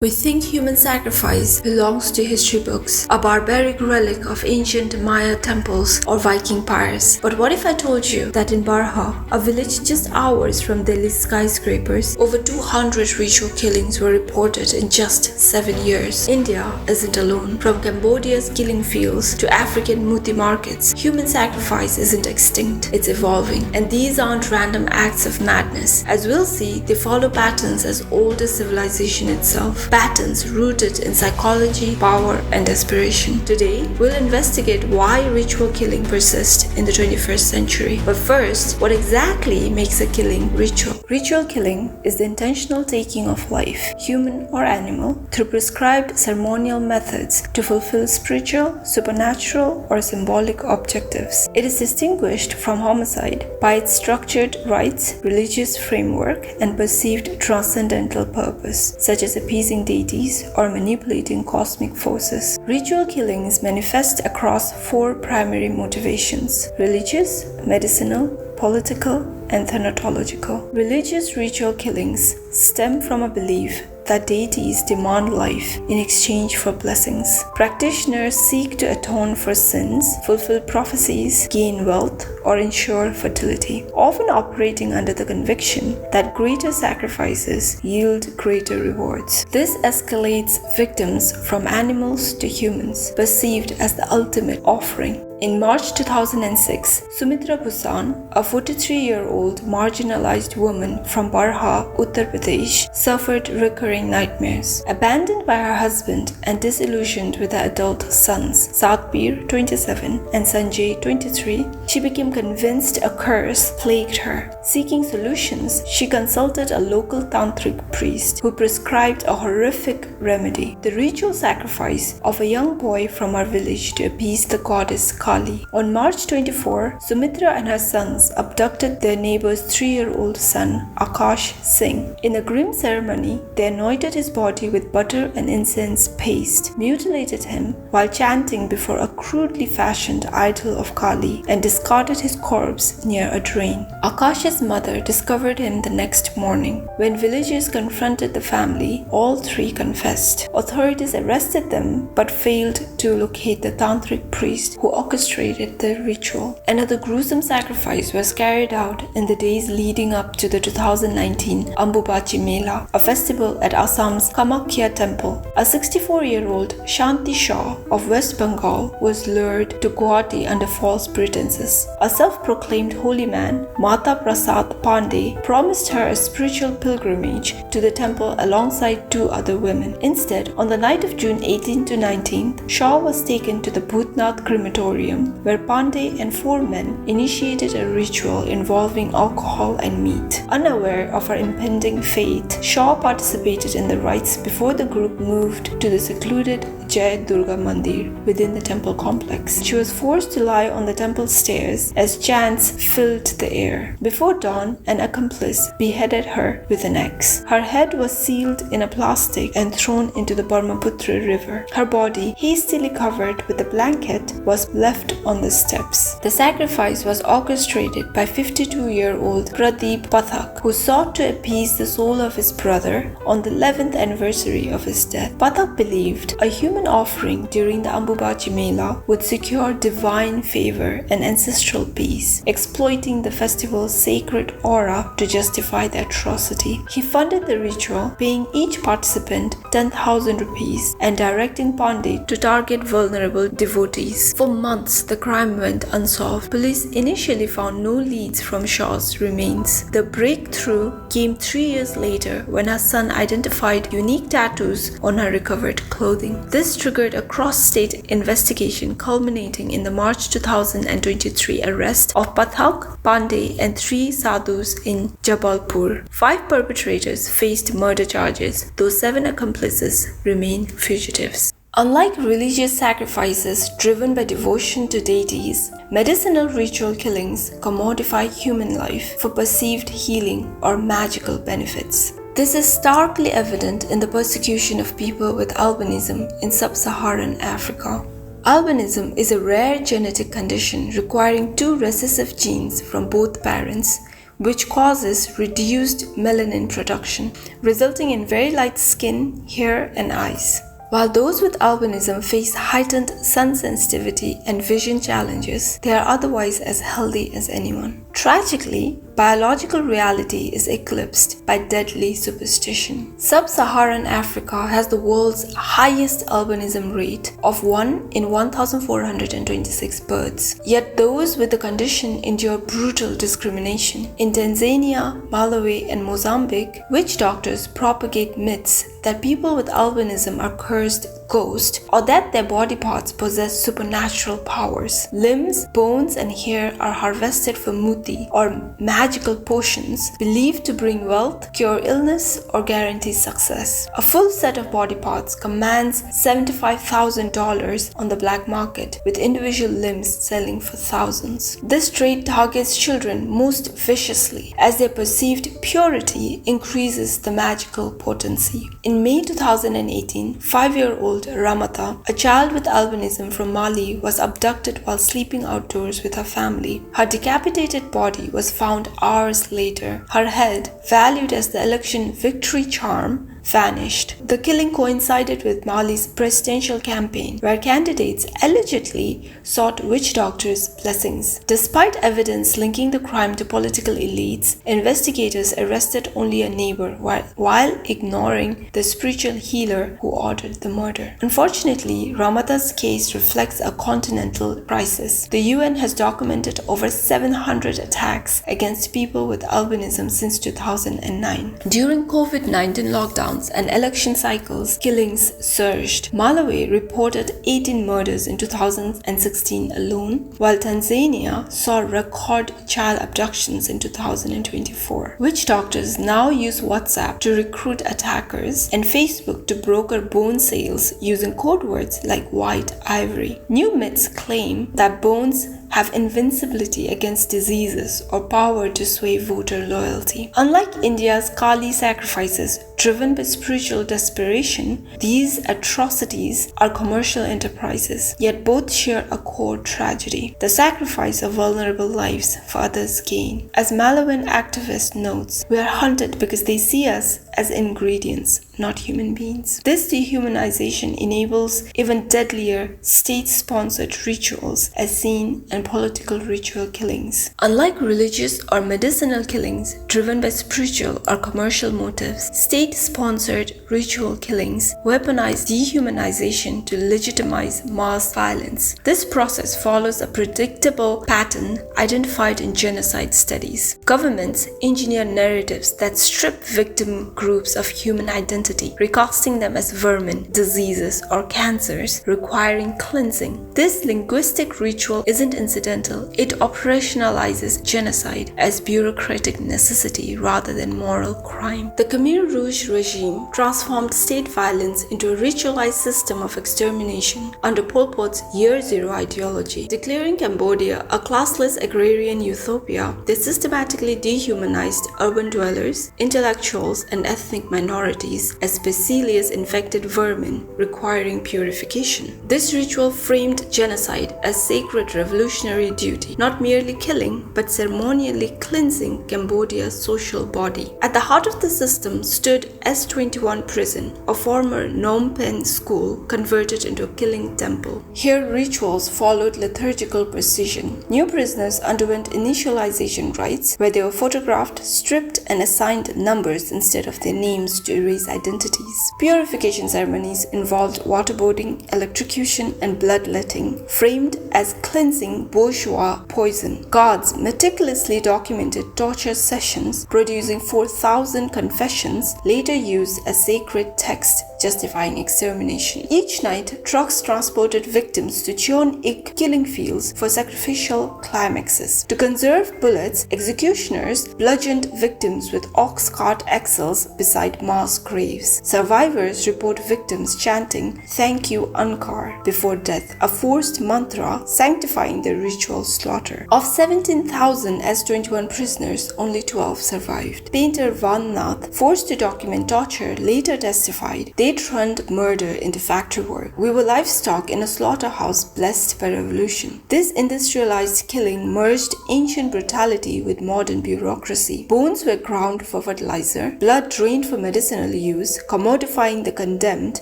We think human sacrifice belongs to history books, a barbaric relic of ancient Maya temples or Viking pyres. But what if I told you that in Barha, a village just hours from Delhi's skyscrapers, over 200 ritual killings were reported in just 7 years? India isn't alone. From Cambodia's killing fields to African muti markets, human sacrifice isn't extinct, it's evolving. And these aren't random acts of madness. As we'll see, they follow patterns as old as civilization itself. Patterns rooted in psychology, power, and desperation. Today, we'll investigate why ritual killing persists in the 21st century. But first, what exactly makes a killing ritual? Ritual killing is the intentional taking of life, human or animal, through prescribed ceremonial methods to fulfill spiritual, supernatural, or symbolic objectives. It is distinguished from homicide by its structured rites, religious framework, and perceived transcendental purpose, such as appeasing deities or manipulating cosmic forces. Ritual killings manifest across 4 primary motivations: religious, medicinal, political, and thanatological. Religious ritual killings stem from a belief that deities demand life in exchange for blessings. Practitioners seek to atone for sins, fulfill prophecies, gain wealth, or ensure fertility, often operating under the conviction that greater sacrifices yield greater rewards. This escalates victims from animals to humans, perceived as the ultimate offering. In March 2006, Sumitra Bhusan, a 43-year-old marginalized woman from Barha, Uttar Pardesh, suffered recurring nightmares. Abandoned by her husband and disillusioned with her adult sons, Satbir, 27, and Sanjay, 23, she became convinced a curse plagued her. Seeking solutions, she consulted a local tantric priest who prescribed a horrific remedy: the ritual sacrifice of a young boy from her village to appease the goddess Kali. On March 24, Sumitra and her sons abducted their neighbor's 3-year-old son, Akash Singh. In a grim ceremony, they anointed his body with butter and incense paste, mutilated him while chanting before a crudely fashioned idol of Kali, and discarded his corpse near a drain. Akash's mother discovered him the next morning. When villagers confronted the family, all 3 confessed. Authorities arrested them but failed to locate the tantric priest who orchestrated the ritual. Another gruesome sacrifice was carried out in the days leading up to the 2019 Ambubachi Mela, a festival at Assam's Kamakhya temple. A 64-year-old Shanti Shah of West Bengal was lured to Guwahati under false pretenses. A self-proclaimed holy man, Mata Prasad Pandey, promised her a spiritual pilgrimage to the temple alongside 2 other women. Instead, on the night of June 18 to 19th, Shah was taken to the Bhutnath crematorium, where Pandey and 4 men initiated a ritual involving alcohol and meat. Unaware of her impending fate, Shah participated in the rites before the group moved to the secluded Jai Durga Mandir within the temple complex. She was forced to lie on the temple stairs as chants filled the air. Before dawn, an accomplice beheaded her with an axe. Her head was sealed in a plastic and thrown into the Brahmaputra river. Her body, hastily covered with a blanket, was left on the steps. The sacrifice was orchestrated by 52-year-old Pradeep Pathak, who sought to appease the soul of his brother on the 11th anniversary of his death. Pathak believed a human offering during the Ambubachi Mela would secure divine favor and ancestral peace, exploiting the festival's sacred aura to justify the atrocity. He funded the ritual, paying each participant 10,000 rupees and directing Pandey to target vulnerable devotees. For months, the crime went unsolved. Police initially found no leads from Shah's remains. The breakthrough came 3 years later when her son identified unique tattoos on her recovered clothing. This triggered a cross-state investigation culminating in the March 2023 arrest of Pathak, Pandey, and 3 sadhus in Jabalpur. 5 perpetrators faced murder charges, though 7 accomplices remain fugitives. Unlike religious sacrifices driven by devotion to deities, medicinal ritual killings commodify human life for perceived healing or magical benefits. This is starkly evident in the persecution of people with albinism in Sub-Saharan Africa. Albinism is a rare genetic condition requiring 2 recessive genes from both parents, which causes reduced melanin production, resulting in very light skin, hair, and eyes. While those with albinism face heightened sun sensitivity and vision challenges, they are otherwise as healthy as anyone. Tragically, biological reality is eclipsed by deadly superstition. Sub-Saharan Africa has the world's highest albinism rate of 1 in 1,426 births. Yet those with the condition endure brutal discrimination. In Tanzania, Malawi, and Mozambique, witch doctors propagate myths that people with albinism are cursed ghosts or that their body parts possess supernatural powers. Limbs, bones, and hair are harvested for muti or magical potions believed to bring wealth, cure illness, or guarantee success. A full set of body parts commands $75,000 on the black market, with individual limbs selling for thousands. This trade targets children most viciously, as their perceived purity increases the magical potency. In May 2018, 5-year-old Ramata, a child with albinism from Mali, was abducted while sleeping outdoors with her family. Her decapitated body was found hours later. Her head, valued as the election victory charm, vanished. The killing coincided with Mali's presidential campaign, where candidates allegedly sought witch doctors' blessings. Despite evidence linking the crime to political elites, investigators arrested only a neighbor while ignoring the spiritual healer who ordered the murder. Unfortunately, Ramata's case reflects a continental crisis. The UN has documented over 700 attacks against people with albinism since 2009. During COVID-19 lockdowns and election cycles, killings surged. Malawi reported 18 murders in 2016 alone, while Tanzania saw record child abductions in 2024. Witch doctors now use WhatsApp to recruit attackers and Facebook to broker bone sales using code words like white ivory. New myths claim that bones have invincibility against diseases or power to sway voter loyalty. Unlike India's Kali sacrifices, driven by spiritual desperation, these atrocities are commercial enterprises, yet both share a core tragedy: the sacrifice of vulnerable lives for others' gain. As Malawian activist notes, we are hunted because they see us as ingredients, not human beings. This dehumanization enables even deadlier state-sponsored rituals as seen in political ritual killings. Unlike religious or medicinal killings driven by spiritual or commercial motives, state-sponsored ritual killings weaponize dehumanization to legitimize mass violence. This process follows a predictable pattern identified in genocide studies. Governments engineer narratives that strip victim groups of human identity, recasting them as vermin, diseases, or cancers, requiring cleansing. This linguistic ritual isn't incidental. It operationalizes genocide as bureaucratic necessity rather than moral crime. The Khmer Rouge regime transformed state violence into a ritualized system of extermination under Pol Pot's Year Zero ideology. Declaring Cambodia a classless agrarian utopia, they systematically dehumanized urban dwellers, intellectuals, and ethnic minorities as bacillus infected vermin requiring purification. This ritual framed genocide as sacred revolutionary duty, not merely killing, but ceremonially cleansing Cambodia's social body. At the heart of the system stood S21 prison, a former Phnom Penh school converted into a killing temple. Here rituals followed liturgical precision. New prisoners underwent initialization rites where they were photographed, stripped, and assigned numbers instead of their names to erase identities. Purification ceremonies involved waterboarding, electrocution, and bloodletting, framed as cleansing bourgeois poison. Guards meticulously documented torture sessions, producing 4,000 confessions later used as sacred text justifying extermination. Each night, trucks transported victims to Cheon Ik killing fields for sacrificial climaxes. To conserve bullets, executioners bludgeoned victims with ox cart axles beside mass graves. Survivors report victims chanting "Thank you, Ankar" before death, a forced mantra sanctifying the ritual slaughter. Of 17,000 S21 prisoners, only 12 survived. Painter Van Nath, forced to document torture, later testified, "They state-run murder into factory work. We were livestock in a slaughterhouse blessed by revolution. This industrialized killing merged ancient brutality with modern bureaucracy. Bones were ground for fertilizer, blood drained for medicinal use, commodifying the condemned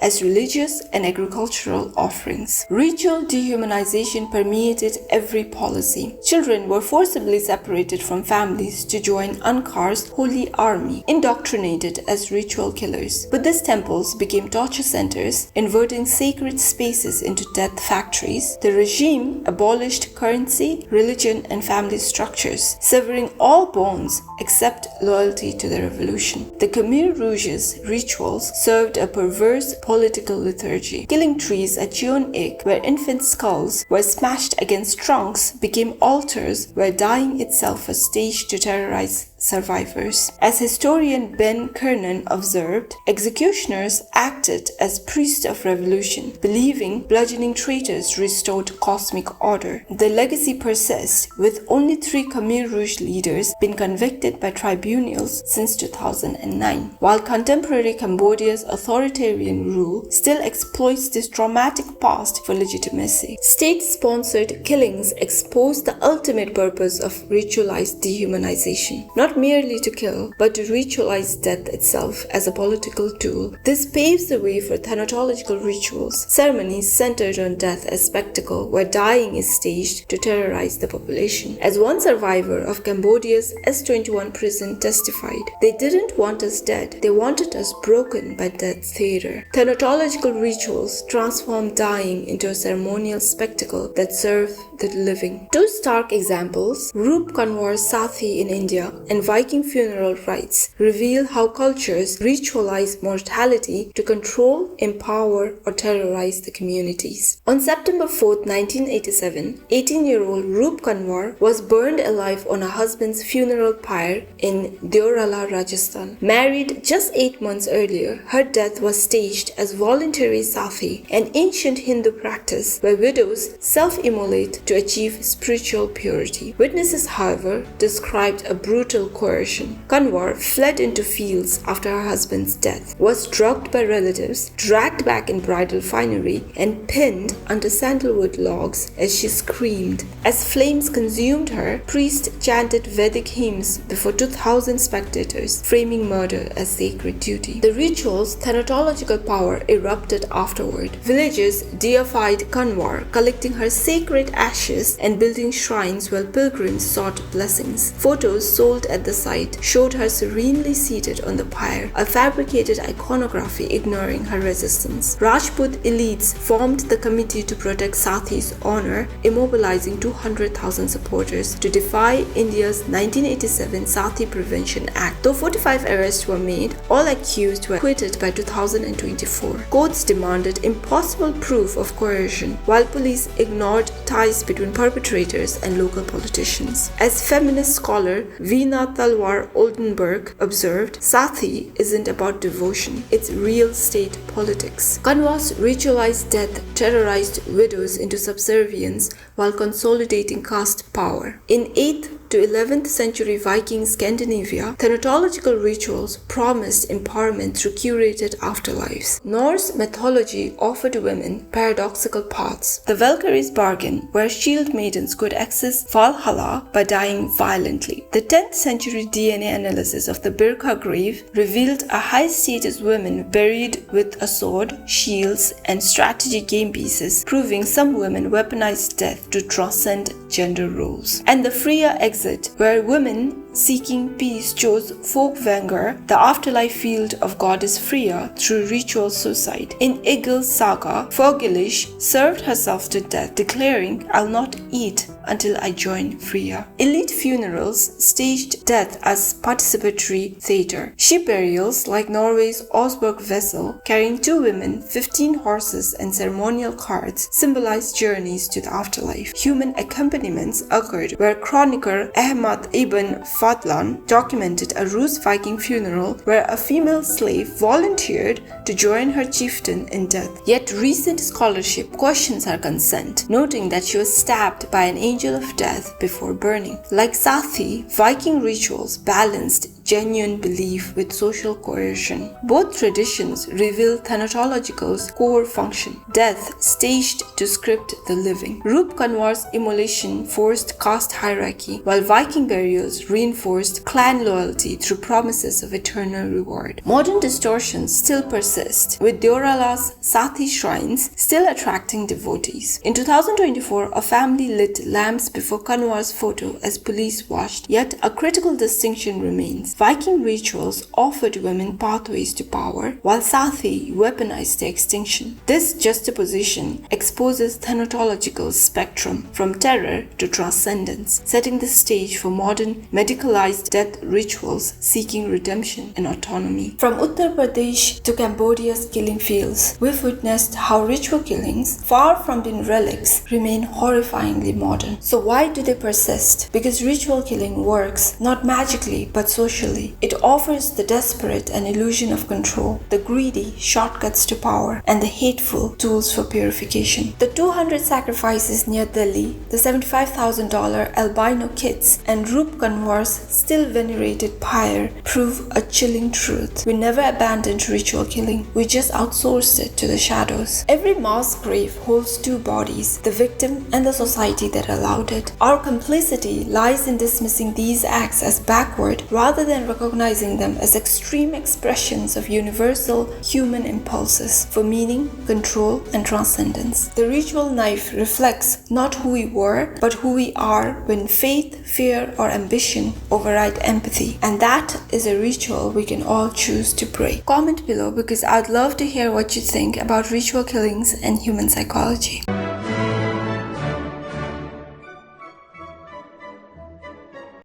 as religious and agricultural offerings. Ritual dehumanization permeated every policy. Children were forcibly separated from families to join Ankar's holy army, indoctrinated as ritual killers. Buddhist temples became torture centers, inverting sacred spaces into death factories. The regime abolished currency, religion, and family structures, severing all bonds except loyalty to the revolution. The Khmer Rouge's rituals served a perverse political liturgy. Killing trees at Cheon Ik, where infant skulls were smashed against trunks, became altars where dying itself was staged to terrorize survivors. As historian Ben Kernan observed, executioners acted as priests of revolution, believing bludgeoning traitors restored cosmic order. The legacy persists, with only 3 Khmer Rouge leaders being convicted by tribunals since 2009. While contemporary Cambodia's authoritarian rule still exploits this traumatic past for legitimacy. State-sponsored killings expose the ultimate purpose of ritualized dehumanization. Not merely to kill, but to ritualize death itself as a political tool. This paves the way for thanatological rituals, ceremonies centered on death as spectacle, where dying is staged to terrorize the population. As one survivor of Cambodia's S21 prison testified, "They didn't want us dead, they wanted us broken by death theater." Thanatological rituals transform dying into a ceremonial spectacle that serves the living. 2 stark examples, Roop Kanwar's Sati in India and Viking funeral rites, reveal how cultures ritualize mortality to control, empower, or terrorize the communities. On September 4, 1987, 18-year-old Roop Kanwar was burned alive on her husband's funeral pyre in Deorala, Rajasthan. Married just 8 months earlier, her death was staged as voluntary Sati, an ancient Hindu practice where widows self-immolate to achieve spiritual purity. Witnesses, however, described a brutal coercion. Kanwar fled into fields after her husband's death, was drugged by relatives, dragged back in bridal finery, and pinned under sandalwood logs as she screamed. As flames consumed her, priests chanted Vedic hymns before 2,000 spectators, framing murder as sacred duty. The ritual's thanatological power erupted afterward. Villagers deified Kanwar, collecting her sacred ashes and building shrines while pilgrims sought blessings. Photos sold at the site showed her serenely seated on the pyre, a fabricated iconography ignoring her resistance. Rajput elites formed the committee to protect Sati's honor, immobilizing 200,000 supporters to defy India's 1987 Sati Prevention Act. Though 45 arrests were made, all accused were acquitted by 2024. Courts demanded impossible proof of coercion, while police ignored ties between perpetrators and local politicians. As feminist scholar Veena Talwar Oldenburg observed, Sati isn't about devotion, it's real state politics. Kanwar's ritualized death terrorized widows into subservience while consolidating caste power. In 8th to 11th century Viking Scandinavia, thanatological rituals promised empowerment through curated afterlives. Norse mythology offered women paradoxical paths. The Valkyrie's bargain, where shield maidens could access Valhalla by dying violently. The 10th century DNA analysis of the Birka grave revealed a high-status woman buried with a sword, shields, and strategy game pieces, proving some women weaponized death to transcend gender roles. And the Freya exit, where women seeking peace chose Folkvanger, the afterlife field of goddess Freya, through ritual suicide. In Egil's saga, Fergilish served herself to death, declaring, "I'll not eat until I join Freya." Elite funerals staged death as participatory theater. Ship burials, like Norway's Osberg vessel, carrying 2 women, 15 horses, and ceremonial cards, symbolized journeys to the afterlife. Human accompaniments occurred, where chronicler Ahmad ibn Fadlan documented a Rouge Viking funeral where a female slave volunteered to join her chieftain in death. Yet recent scholarship questions her consent, noting that she was stabbed by an angel of death before burning. Like Sati, Viking rituals balanced genuine belief with social coercion. Both traditions reveal Thanatological's core function: death staged to script the living. Roop Kanwar's immolation forced caste hierarchy, while Viking burials reinforced clan loyalty through promises of eternal reward. Modern distortions still persist, with Deorala's Sati shrines still attracting devotees. In 2024, a family lit lamps before Kanwar's photo as police watched, yet a critical distinction remains. Viking rituals offered women pathways to power, while Sati weaponized their extinction. This juxtaposition exposes Thanatological's spectrum from terror to transcendence, setting the stage for modern medicalized death rituals seeking redemption and autonomy. From Uttar Pardesh to Cambodia's killing fields, we've witnessed how ritual killings, far from being relics, remain horrifyingly modern. So why do they persist? Because ritual killing works not magically but socially. It offers the desperate an illusion of control, the greedy shortcuts to power, and the hateful tools for purification. The 200 sacrifices near Delhi, the $75,000 albino kits, and Roop Kanwar's still venerated pyre prove a chilling truth. We never abandoned ritual killing, we just outsourced it to the shadows. Every mass grave holds two bodies, the victim and the society that allowed it. Our complicity lies in dismissing these acts as backward rather than recognizing them as extreme expressions of universal human impulses for meaning, control, and transcendence. The ritual knife reflects not who we were, but who we are when faith, fear, or ambition override empathy. And that is a ritual we can all choose to break. Comment below because I'd love to hear what you think about ritual killings and human psychology.